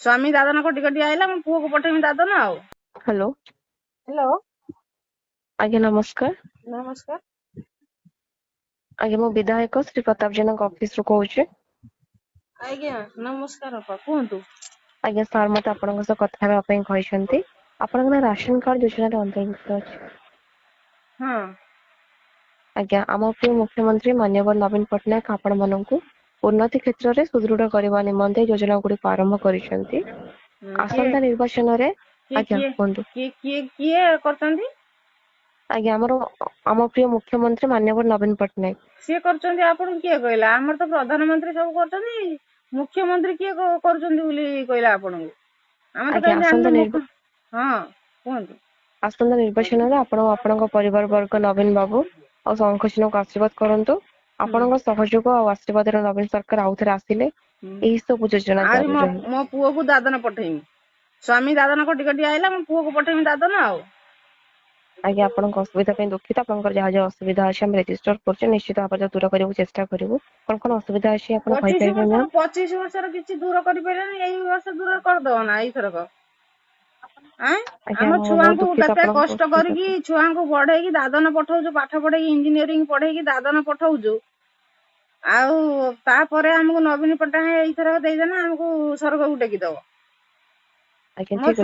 ସ୍ୱାମୀ ଦାଦନ କଟି କଟି ଆଇଲା, ମୋ ପୁଅକୁ ପଠେଇମି ଦାଦନ ଆଉ। ହ୍ୟାଲୋ ହ୍ୟାଲୋ, ଆଜ୍ଞା ନମସ୍କାର। ନମସ୍କାର। ଆଜ୍ଞା ମୁଁ ବିଧାୟକ ଶ୍ରୀ ପ୍ରତାପ ଜେନାଙ୍କ ଅଫିସରୁ କହୁଛି। ଆଜ୍ଞା ନମସ୍କାର ଅପା, କୁହନ୍ତୁ। ଆଜ୍ଞା ସାର୍ ମତେ ଆପଣଙ୍କ ସହ କଥା ହେବା ପାଇଁ କହିଛନ୍ତି। ଆପଣଙ୍କ ନାଁ ରାସନ କାର୍ଡ ଯୋଜନାରେ ଅନ୍ତର୍ଭୁକ୍ତ ଅଛି। ହଁ। ଆଜ୍ଞା ଆମ ପ୍ରିୟ ମୁଖ୍ୟମନ୍ତ୍ରୀ ମାନ୍ୟବର ନବୀନ ପଟ୍ଟନାୟକ ଆପଣ ମାନଙ୍କୁ ଉନ୍ନତି କ୍ଷେତ୍ରରେ ସୁଦୃଢ କରିବା ନିମନ୍ତେ ଯୋଜନା ଗୁଡିକ ଆରମ୍ଭ କରିଛନ୍ତି। କିଏ ଆସନ୍ତା ନିର୍ବାଚନରେ କିଏ ଆଜ୍ଞା କିଏ କୁହନ୍ତୁ। କିଏ କିଏ କିଏ କରୁଛନ୍ତି? ଆଜ୍ଞା ଆମ ପ୍ରିୟ ମୁଖ୍ୟମନ୍ତ୍ରୀ ମାନ୍ୟବର ନବୀନ ପଟ୍ଟନାୟକ। ସିଏ କରୁଛନ୍ତି, ଆପଣଙ୍କୁ କିଏ କହିଲା? ଆମର ତ ପ୍ରଧାନମନ୍ତ୍ରୀ ସବୁ କରୁଛନ୍ତି, ମୁଖ୍ୟମନ୍ତ୍ରୀ କିଏ କରୁଛନ୍ତି ବୋଲି କହିଲା ଆପଣଙ୍କୁ? ଆମେ ତ ଆଜ୍ଞା କାହିଁ ଜାଣିନୁ। ହଁ କୁହନ୍ତୁ। ଆସନ୍ତା ନିର୍ବାଚନରେ ଆପଣ ଆପଣଙ୍କ ପରିବାର ବର୍ଗ ନବୀନ ବାବୁ ଆଉ ଶଙ୍ଖ ଚିହ୍ନକୁ ଆଶୀର୍ବାଦ କରନ୍ତୁ। ଆପଣଙ୍କ ସହଯୋଗ ଆଉ ଆଶୀର୍ବାଦରେ ନବୀନ ସରକାର ଆଉ ଥରେ ଆସିଲେ ଏହି ସବୁ ଯୋଜନା ଆହୁରି ଜାରି ରହିବ। ମୋ ପୁଅକୁ ଦାଦନ ପଠେଇମି। ସ୍ୱାମୀ ଦାଦନ କଟି କଟି ଆଇଲା, ମୋ ପୁଅକୁ ପଠେଇମି ଦାଦନ ଆଉ। ଆଜ୍ଞା ଆପଣଙ୍କ ଅସୁବିଧା ପାଇଁ ଦୁଃଖିତ। ଆପଣଙ୍କର ଯାହା ଯାହା ଅସୁବିଧା ଅଛି ଆମେ ରେଜିଷ୍ଟର କରୁଛୁ, ନିଶ୍ଚିତ ଭାବରେ ଦୂର କରିବାକୁ ଚେଷ୍ଟା କରିବୁ। କଣ ଅସୁବିଧା ଅଛି ଆପଣ କହିପାରିବେ ମ୍ୟାମ୍? 25 ବର୍ଷର କିଛି ଦୂର କରିପାରିବନି, ଏଇ ବର୍ଷ ଦୂର କରିଦବ ନା ଏଇଥରକ? ଆଜ୍ଞା ଆମ ମୁଁ ବହୁତ ଛୁଆଙ୍କୁ ଦୁଃଖିତ କେତେ ଆପଣଙ୍କ କଷ୍ଟ ଅସୁବିଧା କରିକି ପାଇଁ। ଛୁଆଙ୍କୁ ପଢେଇକି ଦାଦନ ପଠଉଛୁ, ପାଠ ପଢେଇକି ଇଞ୍ଜିନିୟରିଂ ପଢେଇକି ଦାଦନ ପଠଉଛୁ। ଆଉ ତାପରେ ଆମକୁ ନବୀନ ପଟ୍ଟନାୟକ ଏଇଥରକ ଦେଇଦେଲେ ଆମକୁ ସ୍ୱର୍ଗକୁ ଟେକିଦବ। ଆଜ୍ଞା ଠିକ ଅଛି।